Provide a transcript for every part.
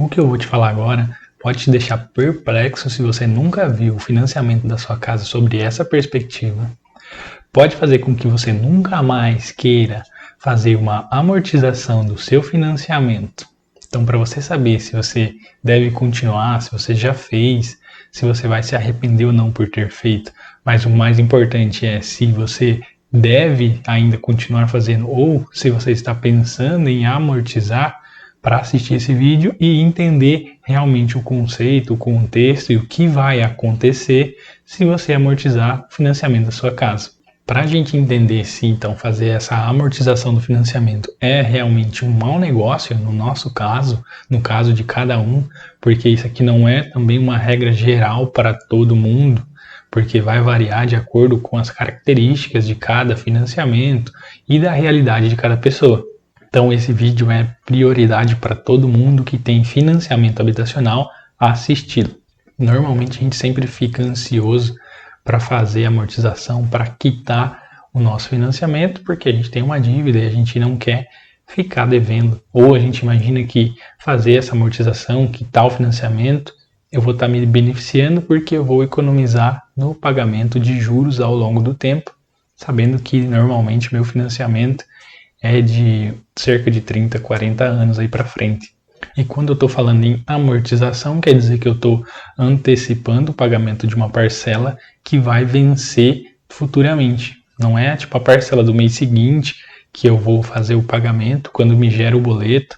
O que eu vou te falar agora pode te deixar perplexo se você nunca viu o financiamento da sua casa sobre essa perspectiva. Pode fazer com que você nunca mais queira fazer uma amortização do seu financiamento. Então, para você saber se você deve continuar, se você já fez, se você vai se arrepender ou não por ter feito, mas o mais importante é se você deve ainda continuar fazendo ou se você está pensando em amortizar, para assistir esse vídeo e entender realmente o conceito, o contexto e o que vai acontecer se você amortizar o financiamento da sua casa. Para a gente entender se então fazer essa amortização do financiamento é realmente um mau negócio, no nosso caso, no caso de cada um, porque isso aqui não é também uma regra geral para todo mundo, porque vai variar de acordo com as características de cada financiamento e da realidade de cada pessoa. Então esse vídeo é prioridade para todo mundo que tem financiamento habitacional a assisti-lo. Normalmente a gente sempre fica ansioso para fazer a amortização, para quitar o nosso financiamento, porque a gente tem uma dívida e a gente não quer ficar devendo. Ou a gente imagina que fazer essa amortização, quitar o financiamento, eu vou estar me beneficiando porque eu vou economizar no pagamento de juros ao longo do tempo, sabendo que normalmente meu financiamento é de cerca de 30, 40 anos aí para frente. E quando eu estou falando em amortização, quer dizer que eu estou antecipando o pagamento de uma parcela que vai vencer futuramente. Não é tipo a parcela do mês seguinte que eu vou fazer o pagamento quando me gera o boleto.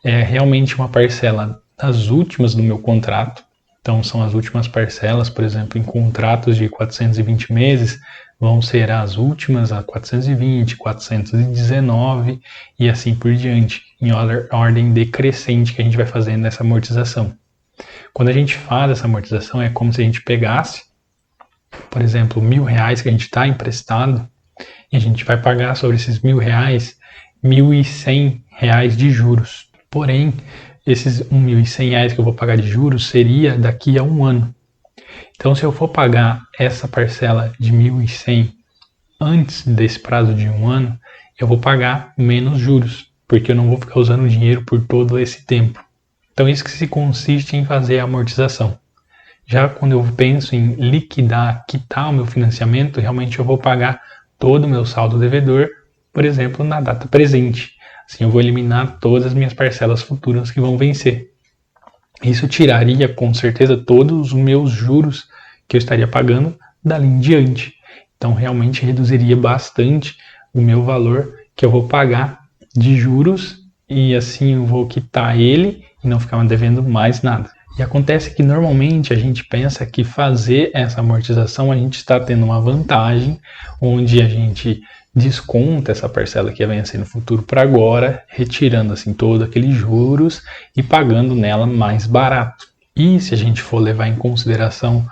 É realmente uma parcela das últimas do meu contrato. Então são as últimas parcelas, por exemplo, em contratos de 420 meses, vão ser as últimas a 420, 419 e assim por diante, em ordem decrescente que a gente vai fazendo essa amortização. Quando a gente faz essa amortização, é como se a gente pegasse, por exemplo, R$1.000 que a gente está emprestado, e a gente vai pagar sobre esses R$1.000, R$1.100 de juros. Porém, esses R$1.100 que eu vou pagar de juros seria daqui a um ano. Então, se eu for pagar essa parcela de 1.100 antes desse prazo de um ano, eu vou pagar menos juros, porque eu não vou ficar usando o dinheiro por todo esse tempo. Então, isso que se consiste em fazer a amortização. Já quando eu penso em liquidar, quitar o meu financiamento, realmente eu vou pagar todo o meu saldo devedor, por exemplo, na data presente. Assim, eu vou eliminar todas as minhas parcelas futuras que vão vencer. Isso tiraria, com certeza, todos os meus juros que eu estaria pagando dali em diante. Então, realmente reduziria bastante o meu valor que eu vou pagar de juros e assim eu vou quitar ele e não ficar me devendo mais nada. E acontece que normalmente a gente pensa que fazer essa amortização a gente está tendo uma vantagem, onde a gente desconta essa parcela que ia vencer no futuro para agora, retirando assim todos aqueles juros e pagando nela mais barato. E se a gente for levar em consideração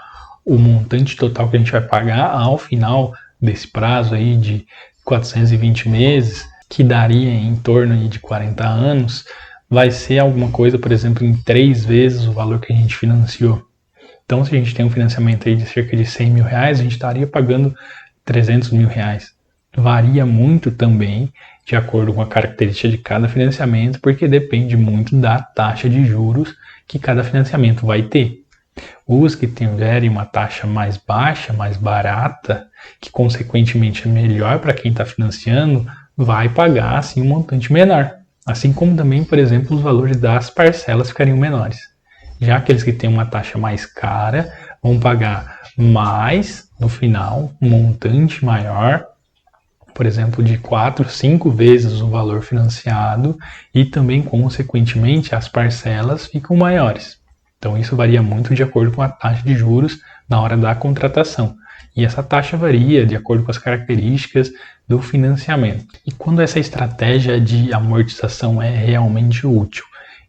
o montante total que a gente vai pagar ao final desse prazo aí de 420 meses, que daria em torno de 40 anos, vai ser alguma coisa, por exemplo, em 3 vezes o valor que a gente financiou. Então, se a gente tem um financiamento aí de cerca de R$100.000, a gente estaria pagando R$300.000. Varia muito também de acordo com a característica de cada financiamento, porque depende muito da taxa de juros que cada financiamento vai ter. Os que tiverem uma taxa mais baixa, mais barata, que consequentemente é melhor para quem está financiando, vai pagar assim um montante menor. Assim como também, por exemplo, os valores das parcelas ficariam menores. Já aqueles que têm uma taxa mais cara vão pagar mais no final, um montante maior, por exemplo, de 4, 5 vezes o valor financiado e também, consequentemente, as parcelas ficam maiores. Então, isso varia muito de acordo com a taxa de juros na hora da contratação. E essa taxa varia de acordo com as características do financiamento. E quando essa estratégia de amortização é realmente útil?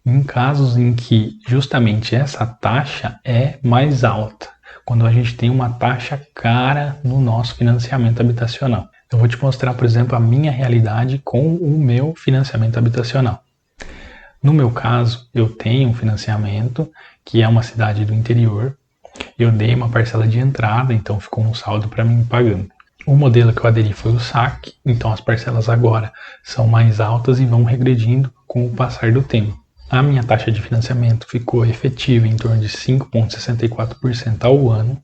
Em casos em que justamente essa taxa é mais alta, quando a gente tem uma taxa cara no nosso financiamento habitacional. Eu vou te mostrar, por exemplo, a minha realidade com o meu financiamento habitacional. No meu caso, eu tenho um financiamento que é uma cidade do interior. Eu dei uma parcela de entrada, então ficou um saldo para mim pagando. O modelo que eu aderi foi o saque, então as parcelas agora são mais altas e vão regredindo com o passar do tempo. a minha taxa de financiamento ficou efetiva em torno de 5,64% ao ano,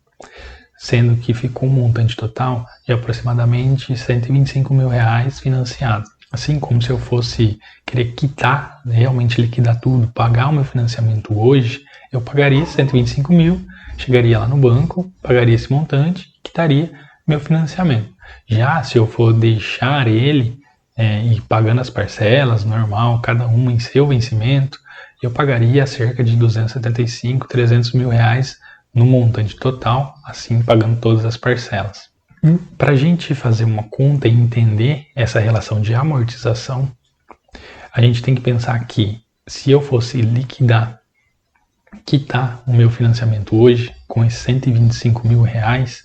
sendo que ficou um montante total de aproximadamente R$125 mil financiado. Assim como se eu fosse querer quitar, realmente liquidar tudo, pagar o meu financiamento hoje, eu pagaria 125 mil, chegaria lá no banco, pagaria esse montante e quitaria meu financiamento. Já se eu for deixar ele e pagando as parcelas, normal, cada uma em seu vencimento, eu pagaria cerca de 275, 300 mil reais no montante total, assim pagando todas as parcelas. Para a gente fazer uma conta e entender essa relação de amortização, a gente tem que pensar que se eu fosse quitar o meu financiamento hoje com esses 125 mil reais,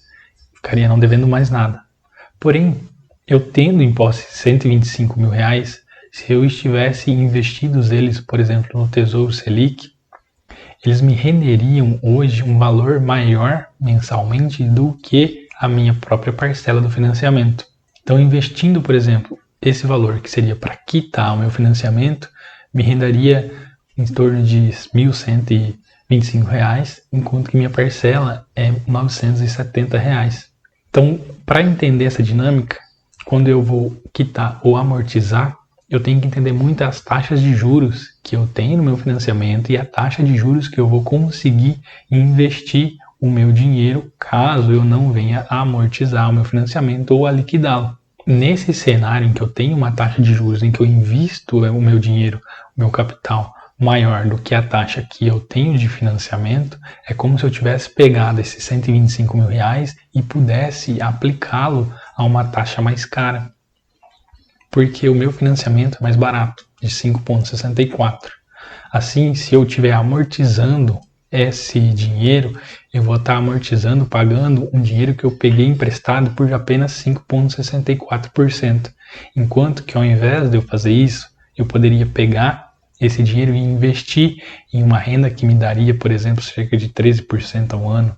ficaria não devendo mais nada. Porém, eu tendo em posse 125 mil reais, se eu estivesse investidos eles, por exemplo, no Tesouro Selic, eles me renderiam hoje um valor maior mensalmente do que a minha própria parcela do financiamento. Então, investindo, por exemplo, esse valor que seria para quitar o meu financiamento, me renderia em torno de R$ 1.125, enquanto que minha parcela é R$ 970. Então, para entender essa dinâmica, quando eu vou quitar ou amortizar, eu tenho que entender muito as taxas de juros que eu tenho no meu financiamento e a taxa de juros que eu vou conseguir investir o meu dinheiro caso eu não venha a amortizar o meu financiamento ou a liquidá-lo. Nesse cenário em que eu tenho uma taxa de juros em que eu invisto o meu dinheiro, o meu capital maior do que a taxa que eu tenho de financiamento, é como se eu tivesse pegado esses 125 mil reais e pudesse aplicá-lo a uma taxa mais cara. Porque o meu financiamento é mais barato, de 5,64. Assim, se eu estiver amortizando esse dinheiro, eu vou estar amortizando, pagando um dinheiro que eu peguei emprestado por apenas 5,64%. Enquanto que ao invés de eu fazer isso, eu poderia pegar esse dinheiro e investir em uma renda que me daria, por exemplo, cerca de 13% ao ano,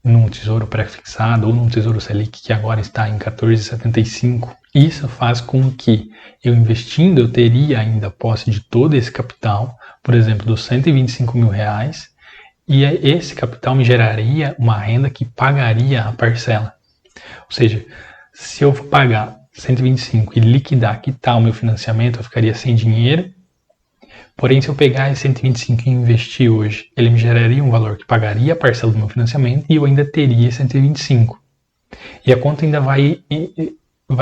num tesouro pré-fixado ou num tesouro Selic que agora está em 14,75. Isso faz com que eu investindo, eu teria ainda posse de todo esse capital, por exemplo, dos 125 mil reais, e esse capital me geraria uma renda que pagaria a parcela. Ou seja, se eu pagar 125 e liquidar, quitar o meu financiamento, eu ficaria sem dinheiro. Porém, se eu pegar esse 125 e investir hoje, ele me geraria um valor que pagaria a parcela do meu financiamento e eu ainda teria 125. E a conta ainda vai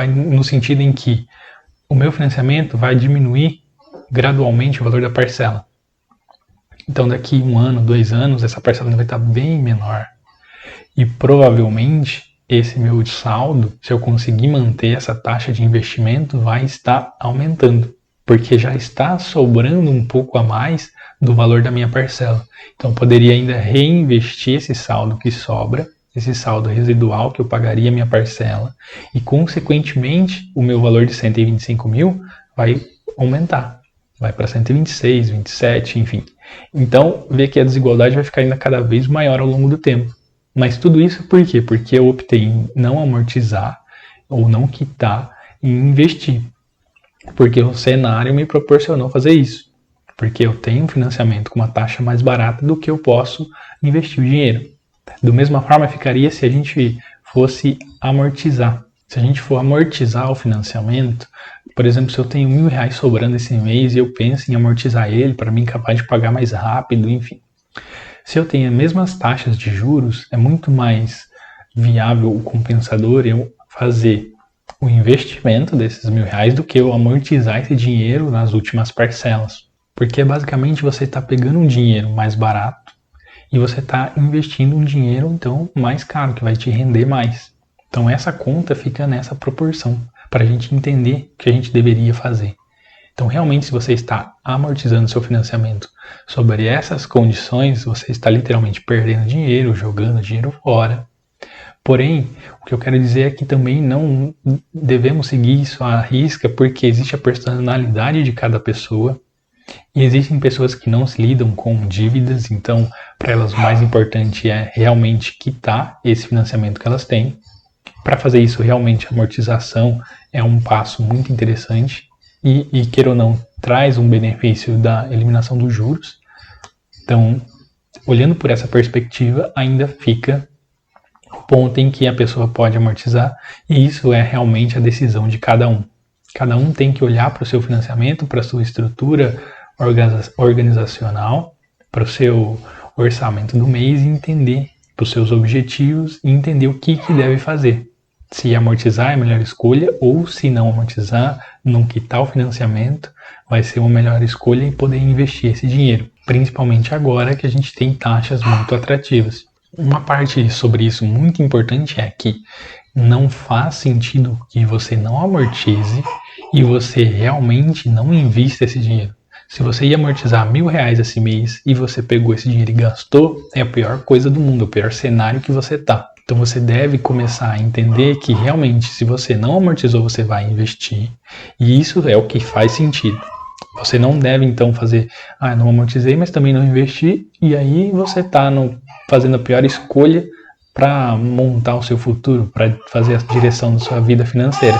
no sentido em que o meu financiamento vai diminuir gradualmente o valor da parcela. Então, daqui 1 ano, 2 anos, essa parcela vai estar bem menor. E provavelmente, esse meu saldo, se eu conseguir manter essa taxa de investimento, vai estar aumentando. Porque já está sobrando um pouco a mais do valor da minha parcela. Então, eu poderia ainda reinvestir esse saldo que sobra, esse saldo residual que eu pagaria a minha parcela, e, consequentemente, o meu valor de 125 mil vai aumentar. Vai para 126, 27, enfim. Então, vê que a desigualdade vai ficar ainda cada vez maior ao longo do tempo. Mas tudo isso por quê? Porque eu optei em não amortizar ou não quitar e investir. Porque o cenário me proporcionou fazer isso. Porque eu tenho um financiamento com uma taxa mais barata do que eu posso investir o dinheiro. Da mesma forma ficaria se a gente fosse amortizar. Se a gente for amortizar o financiamento, por exemplo, se eu tenho R$1.000 sobrando esse mês e eu penso em amortizar ele para mim capaz de pagar mais rápido, enfim. Se eu tenho as mesmas taxas de juros, é muito mais viável o compensador eu fazer o investimento desses R$1.000 do que eu amortizar esse dinheiro nas últimas parcelas. Porque basicamente você está pegando um dinheiro mais barato e você está investindo um dinheiro então mais caro, que vai te render mais. Então essa conta fica nessa proporção, para a gente entender o que a gente deveria fazer. Então realmente se você está amortizando seu financiamento sobre essas condições, você está literalmente perdendo dinheiro, jogando dinheiro fora. Porém, o que eu quero dizer é que também não devemos seguir isso à risca, porque existe a personalidade de cada pessoa e existem pessoas que não se lidam com dívidas, então para elas o mais importante é realmente quitar esse financiamento que elas têm. Para fazer isso, realmente a amortização é um passo muito interessante e queira ou não, traz um benefício da eliminação dos juros. Então, olhando por essa perspectiva, ainda fica o ponto em que a pessoa pode amortizar, e isso é realmente a decisão de cada um. Cada um tem que olhar para o seu financiamento, para a sua estrutura organizacional, para o seu orçamento do mês e entender para os seus objetivos e entender o que deve fazer. Se amortizar é a melhor escolha, ou se não amortizar, não quitar o financiamento, vai ser uma melhor escolha e poder investir esse dinheiro. Principalmente agora que a gente tem taxas muito atrativas. Uma parte sobre isso muito importante é que não faz sentido que você não amortize e você realmente não invista esse dinheiro. Se você ia amortizar R$1.000 esse mês e você pegou esse dinheiro e gastou, é a pior coisa do mundo, é o pior cenário que você tá. Então você deve começar a entender que realmente, se você não amortizou, você vai investir. E isso é o que faz sentido. Você não deve então fazer, não amortizei, mas também não investi, e aí você está fazendo a pior escolha para montar o seu futuro, para fazer a direção da sua vida financeira.